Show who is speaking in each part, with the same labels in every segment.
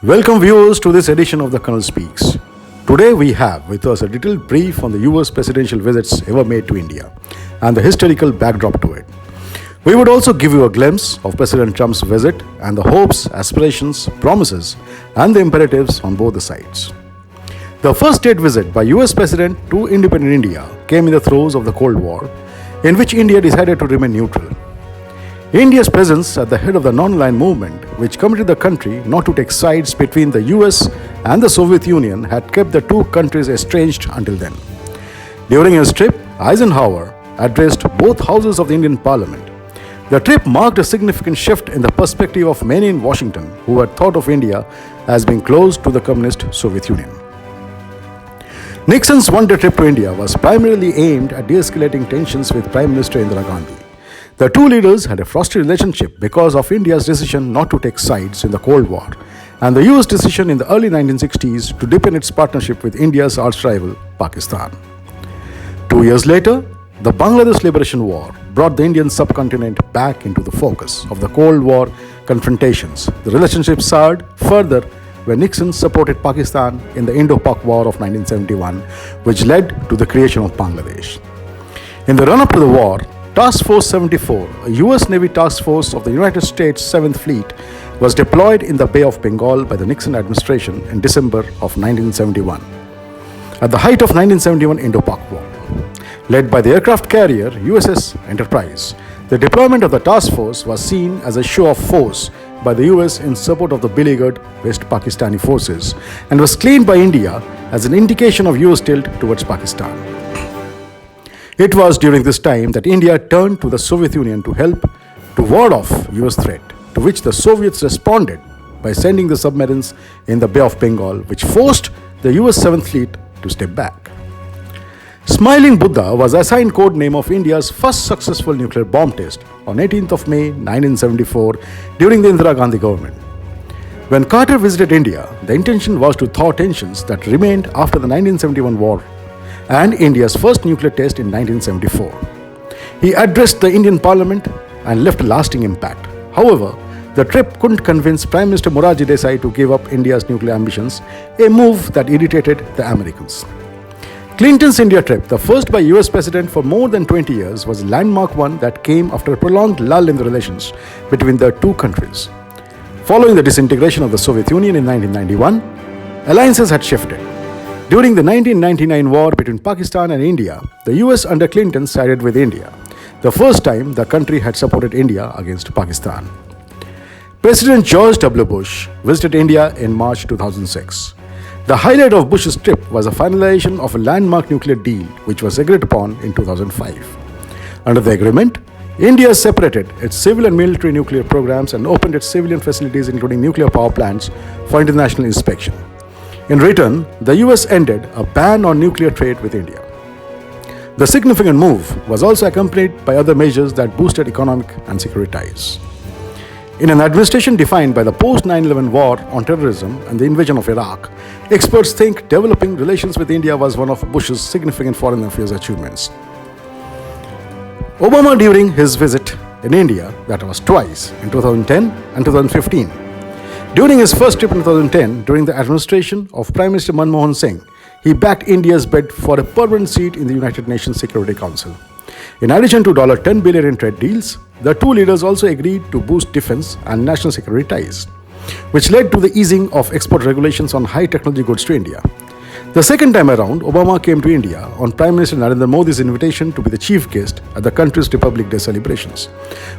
Speaker 1: Welcome viewers to this edition of the Colonel Speaks. Today we have with us a detailed brief on the US presidential visits ever made to India and the historical backdrop to it. We would also give you a glimpse of President Trump's visit and the hopes, aspirations, promises and the imperatives on both the sides. The first state visit by US President to independent India came in the throes of the Cold War, in which India decided to remain neutral. India's presence at the head of the non-aligned movement, which committed the country not to take sides between the US and the Soviet Union, had kept the two countries estranged until then. During his trip, Eisenhower addressed both houses of the Indian Parliament. The trip marked a significant shift in the perspective of many in Washington who had thought of India as being close to the communist Soviet Union. Nixon's one-day trip to India was primarily aimed at de-escalating tensions with Prime Minister Indira Gandhi. The two leaders had a frosty relationship because of India's decision not to take sides in the Cold War and the US decision in the early 1960s to deepen its partnership with India's arch-rival, Pakistan. 2 years later, the Bangladesh Liberation War brought the Indian subcontinent back into the focus of the Cold War confrontations. The relationship soured further when Nixon supported Pakistan in the Indo-Pak War of 1971, which led to the creation of Bangladesh. In the run-up to the war, Task Force 74, a US Navy task force of the United States 7th Fleet, was deployed in the Bay of Bengal by the Nixon administration in December of 1971. At the height of 1971 Indo-Pak War, led by the aircraft carrier USS Enterprise, the deployment of the task force was seen as a show of force by the US in support of the beleaguered West Pakistani forces and was claimed by India as an indication of US tilt towards Pakistan. It was during this time that India turned to the Soviet Union to help to ward off US threat, to which the Soviets responded by sending the submarines in the Bay of Bengal, which forced the US 7th Fleet to step back. Smiling Buddha was assigned code name of India's first successful nuclear bomb test on 18th of May 1974 during the Indira Gandhi government. When Carter visited India, the intention was to thaw tensions that remained after the 1971 war and India's first nuclear test in 1974. He addressed the Indian Parliament and left a lasting impact. However, the trip couldn't convince Prime Minister Morarji Desai to give up India's nuclear ambitions, a move that irritated the Americans. Clinton's India trip, the first by US President for more than 20 years, was a landmark one that came after a prolonged lull in the relations between the two countries. Following the disintegration of the Soviet Union in 1991, alliances had shifted. During the 1999 war between Pakistan and India, the US under Clinton sided with India, the first time the country had supported India against Pakistan. President George W. Bush visited India in March 2006. The highlight of Bush's trip was the finalization of a landmark nuclear deal which was agreed upon in 2005. Under the agreement, India separated its civil and military nuclear programs and opened its civilian facilities including nuclear power plants for international inspection. In return, the US ended a ban on nuclear trade with India. The significant move was also accompanied by other measures that boosted economic and security ties. In an administration defined by the post-9/11 war on terrorism and the invasion of Iraq, experts think developing relations with India was one of Bush's significant foreign affairs achievements. Obama, during his visit in India, that was twice, in 2010 and 2015, during his first trip in 2010, during the administration of Prime Minister Manmohan Singh, he backed India's bid for a permanent seat in the United Nations Security Council. In addition to $10 billion in trade deals, the two leaders also agreed to boost defense and national security ties, which led to the easing of export regulations on high-technology goods to India. The second time around, Obama came to India on Prime Minister Narendra Modi's invitation to be the chief guest at the country's Republic Day celebrations,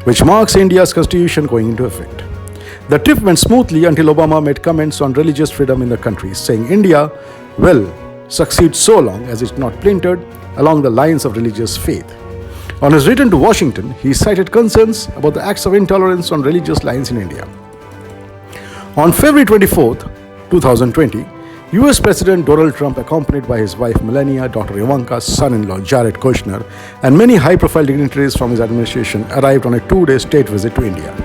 Speaker 1: which marks India's constitution going into effect. The trip went smoothly until Obama made comments on religious freedom in the country, saying India will succeed so long as it's not splintered along the lines of religious faith. On his return to Washington, he cited concerns about the acts of intolerance on religious lines in India. On February 24, 2020, US President Donald Trump, accompanied by his wife Melania, daughter Ivanka's son-in-law Jared Kushner, and many high-profile dignitaries from his administration, arrived on a 2-day state visit to India.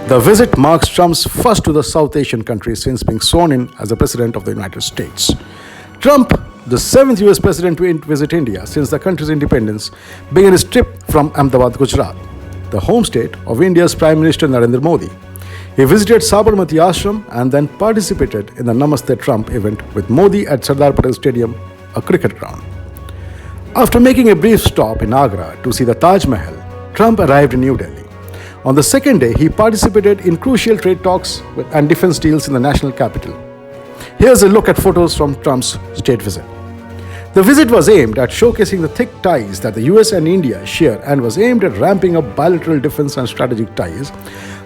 Speaker 1: The visit marks Trump's first to the South Asian country since being sworn in as the President of the United States. Trump, the 7th US President to visit India since the country's independence, began his trip from Ahmedabad, Gujarat, the home state of India's Prime Minister Narendra Modi. He visited Sabarmati Ashram and then participated in the Namaste Trump event with Modi at Sardar Patel Stadium, a cricket ground. After making a brief stop in Agra to see the Taj Mahal, Trump arrived in New Delhi. On the second day, he participated in crucial trade talks and defense deals in the national capital. Here's a look at photos from Trump's state visit. The visit was aimed at showcasing the thick ties that the US and India share and was aimed at ramping up bilateral defense and strategic ties.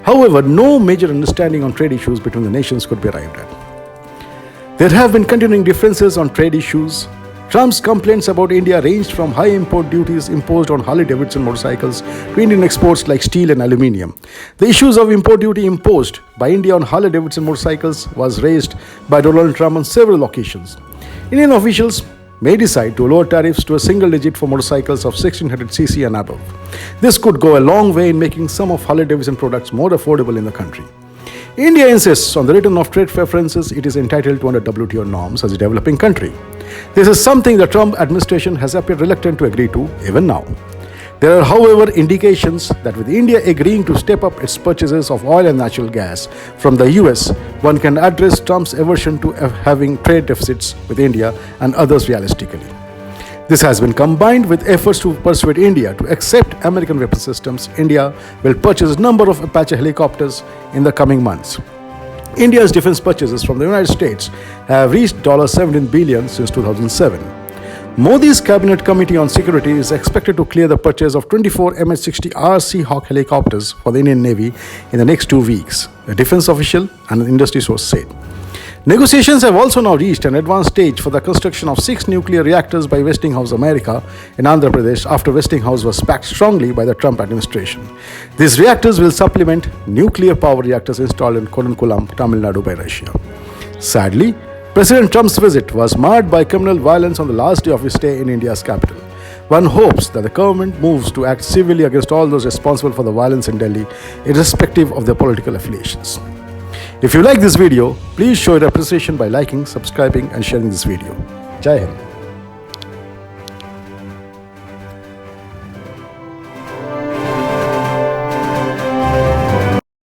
Speaker 1: However, no major understanding on trade issues between the nations could be arrived at. There have been continuing differences on trade issues. Trump's complaints about India ranged from high import duties imposed on Harley-Davidson motorcycles to Indian exports like steel and aluminium. The issues of import duty imposed by India on Harley-Davidson motorcycles was raised by Donald Trump on several occasions. Indian officials may decide to lower tariffs to a single digit for motorcycles of 1600cc and above. This could go a long way in making some of Harley-Davidson products more affordable in the country. India insists on the return of trade preferences it is entitled to under WTO norms as a developing country. This is something the Trump administration has appeared reluctant to agree to even now. There are, however, indications that with India agreeing to step up its purchases of oil and natural gas from the US, one can address Trump's aversion to having trade deficits with India and others realistically. This has been combined with efforts to persuade India to accept American weapon systems. India will purchase a number of Apache helicopters in the coming months. India's defense purchases from the United States have reached $17 billion since 2007. Modi's Cabinet Committee on Security is expected to clear the purchase of 24 MH-60R Seahawk helicopters for the Indian Navy in the next 2 weeks, a defense official and an industry source said. Negotiations have also now reached an advanced stage for the construction of 6 nuclear reactors by Westinghouse America in Andhra Pradesh after Westinghouse was backed strongly by the Trump administration. These reactors will supplement nuclear power reactors installed in Kudankulam, Tamil Nadu by Russia. Sadly, President Trump's visit was marred by criminal violence on the last day of his stay in India's capital. One hopes that the government moves to act civilly against all those responsible for the violence in Delhi, irrespective of their political affiliations. If you like this video, please show your appreciation by liking, subscribing and sharing this video. Jai Hind.